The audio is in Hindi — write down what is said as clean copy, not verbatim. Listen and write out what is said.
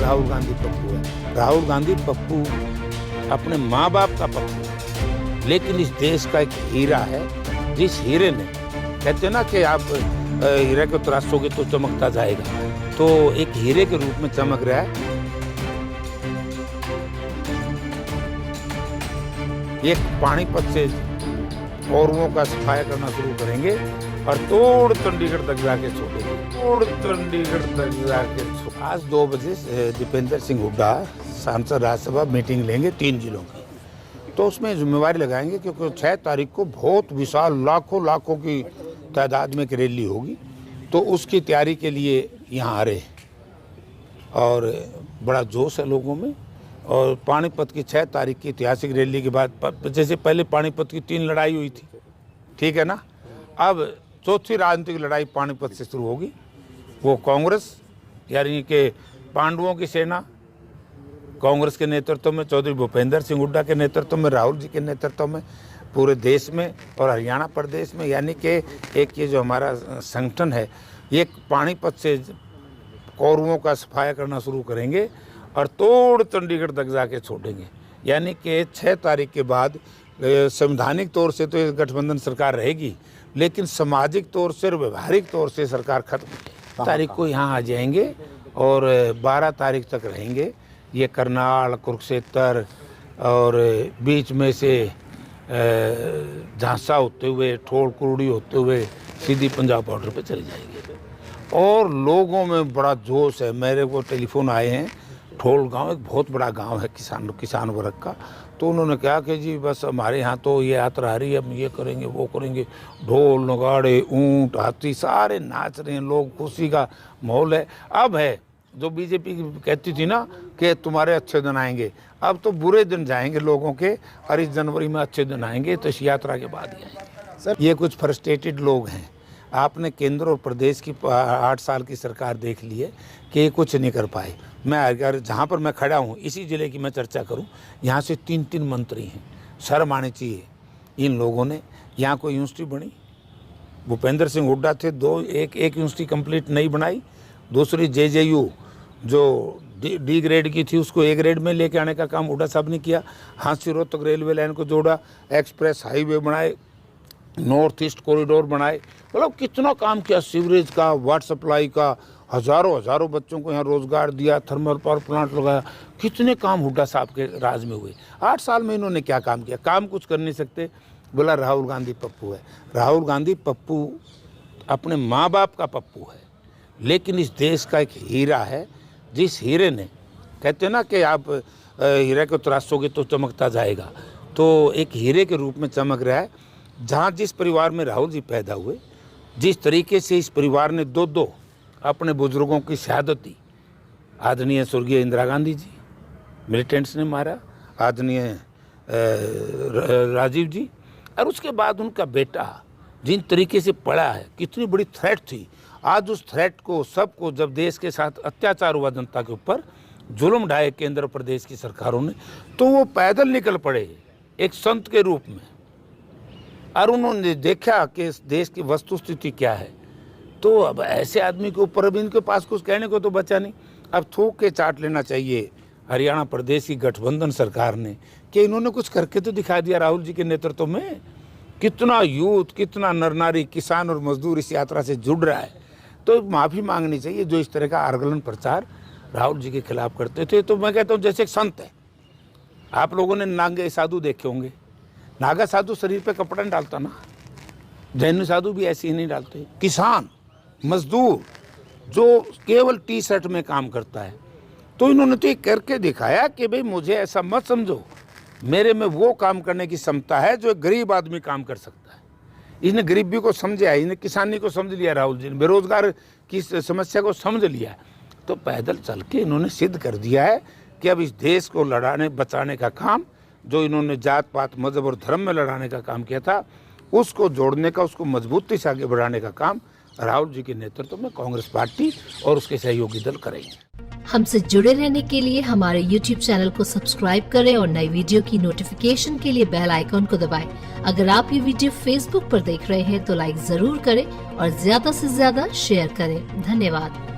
राहुल गांधी पप्पू है। राहुल गांधी पप्पू अपने माँ बाप का पप्पू है, लेकिन इस देश का एक हीरा है, जिस हीरे ने, कहते हैं ना कि आप हीरे को तराशोगे तो चमकता जाएगा, तो एक हीरे के रूप में चमक रहा है। एक पानीपत से औरों का सफाया करना शुरू करेंगे और तोड़ चंडीगढ़ तक जाके छोड़ेंगे, तोड़ चंडीगढ़ तक जाके। आज 2 बजे दीपेंद्र सिंह हुड्डा सांसद राज्यसभा मीटिंग लेंगे 3 जिलों की, तो उसमें जिम्मेवारी लगाएंगे क्योंकि 6 तारीख को बहुत विशाल लाखों की तादाद में एक रैली होगी, तो उसकी तैयारी के लिए यहाँ आ रहे हैं और बड़ा जोश है लोगों में। और पानीपत की 6 तारीख की ऐतिहासिक रैली के बाद, जैसे पहले पानीपत की 3 लड़ाई हुई थी, ठीक है ना, अब 4थी राजनीतिक लड़ाई पानीपत से शुरू होगी। वो कांग्रेस यानी कि पांडवों की सेना कांग्रेस के नेतृत्व में, चौधरी भूपेंद्र सिंह हुड्डा के नेतृत्व में, राहुल जी के नेतृत्व में पूरे देश में और हरियाणा प्रदेश में, यानी कि एक ये जो हमारा संगठन है, ये पानीपत से कौरवों का सफाया करना शुरू करेंगे और तोड़ चंडीगढ़ तक जाके छोड़ेंगे। यानी कि 6 तारीख के बाद संवैधानिक तौर से तो ये गठबंधन सरकार रहेगी, लेकिन सामाजिक तौर से और व्यवहारिक तौर से सरकार खत्म। तारीख को यहाँ आ जाएंगे और 12 तारीख तक रहेंगे। ये करनाल, कुरुक्षेत्र और बीच में से झांसा होते हुए, ठोड़ कुरुड़ी होते हुए सीधी पंजाब बॉर्डर पे चले जाएंगे। और लोगों में बड़ा जोश है। मेरे को टेलीफोन आए हैं, ठोल गांव एक बहुत बड़ा गांव है किसान वर्ग का, तो उन्होंने कहा कि जी बस हमारे यहाँ तो ये यात्रा आ रही है, हम ये करेंगे वो करेंगे, ढोल नगाड़े ऊंट हाथी सारे नाच रहे हैं, लोग खुशी का माहौल है। अब है जो बीजेपी कहती थी ना कि तुम्हारे अच्छे दिन आएंगे, अब तो बुरे दिन जाएंगे लोगों के, और इस जनवरी में अच्छे दिन आएंगे, तो इस यात्रा के बाद ही आएंगे। सर, ये कुछ फ्रस्ट्रेटेड लोग हैं। आपने केंद्र और प्रदेश की 8 साल की सरकार देख ली है कि ये कुछ नहीं कर पाए। मैं अगर जहाँ पर मैं खड़ा हूँ, इसी जिले की मैं चर्चा करूँ, यहाँ से 3 मंत्री हैं। शर्म आनी चाहिए इन लोगों ने। यहाँ कोई यूनिवर्सिटी बनी, भूपेंद्र सिंह हुड्डा थे, एक यूनिवर्सिटी कंप्लीट नहीं बनाई, दूसरी JJU जो डी ग्रेड की थी उसको A ग्रेड में लेके आने का काम हुड्डा साहब ने किया। हांसी रोहतक रेलवे लाइन को जोड़ा, एक्सप्रेस हाईवे बनाए, नॉर्थ ईस्ट कॉरिडोर बनाए, मतलब कितना काम किया, सीवरेज का, वाटर सप्लाई का, हजारों बच्चों को यहाँ रोजगार दिया, थर्मल पावर प्लांट लगाया, कितने काम हुड्डा साहब के राज में हुए। 8 साल में इन्होंने क्या काम किया? काम कुछ कर नहीं सकते। बोला राहुल गांधी पप्पू है। राहुल गांधी पप्पू अपने माँ बाप का पप्पू है, लेकिन इस देश का एक हीरा है, जिस हीरे ने, कहते हैं ना कि आप हीरे को तराशोगे तो चमकता जाएगा, तो एक हीरे के रूप में चमक रहा है। जहाँ जिस परिवार में राहुल जी पैदा हुए, जिस तरीके से इस परिवार ने 2 अपने बुजुर्गों की शहादत दी, आदरणीय स्वर्गीय इंदिरा गांधी जी मिलिटेंट्स ने मारा, आदरणीय राजीव जी, और उसके बाद उनका बेटा जिन तरीके से पड़ा है, कितनी बड़ी थ्रेट थी। आज उस थ्रेट को, सबको, जब देश के साथ अत्याचार हुआ जनता के ऊपर, जुल्म ढाए केंद्र प्रदेश की सरकारों ने, तो वो पैदल निकल पड़े एक संत के रूप में, और उन्होंने देखा कि इस देश की वस्तुस्थिति क्या है। तो अब ऐसे आदमी के ऊपर अब इनके पास कुछ कहने को तो बचा नहीं। अब थूक के चाट लेना चाहिए हरियाणा प्रदेश की गठबंधन सरकार ने कि इन्होंने कुछ करके तो दिखा दिया। राहुल जी के नेतृत्व में कितना यूथ, कितना नर नारी, किसान और मजदूर इस यात्रा से जुड़ रहा है। तो माफ़ी मांगनी चाहिए जो इस तरह का आर्गलन प्रचार राहुल जी के खिलाफ करते थे। तो मैं कहता हूँ जैसे एक संत है, आप लोगों ने नागे साधु देखे होंगे, नागा साधु शरीर पे कपड़ा नहीं डालता ना, जैन साधु भी ऐसे ही नहीं डालते। किसान मजदूर जो केवल टी-शर्ट में काम करता है, तो इन्होंने तो ये करके दिखाया कि भाई मुझे ऐसा मत समझो, मेरे में वो काम करने की क्षमता है जो एक गरीब आदमी काम कर सकता है। इसने गरीबी को समझा, इसने किसानी को समझ लिया, राहुल जी ने बेरोजगार की समस्या को समझ लिया। तो पैदल चल के इन्होंने सिद्ध कर दिया है कि अब इस देश को लड़ाने बचाने का काम, जो इन्होंने जात पात मजहब और धर्म में लड़ाने का काम किया था, उसको जोड़ने का, उसको मजबूती से आगे बढ़ाने का काम राहुल जी के नेतृत्व में कांग्रेस पार्टी और उसके सहयोगी दल करेंगे। हमसे जुड़े रहने के लिए हमारे YouTube चैनल को सब्सक्राइब करें और नई वीडियो की नोटिफिकेशन के लिए बेल आइकॉन को दबाएं। अगर आप ये वीडियो Facebook पर देख रहे हैं तो लाइक जरूर करें और ज्यादा से ज्यादा शेयर करें। धन्यवाद।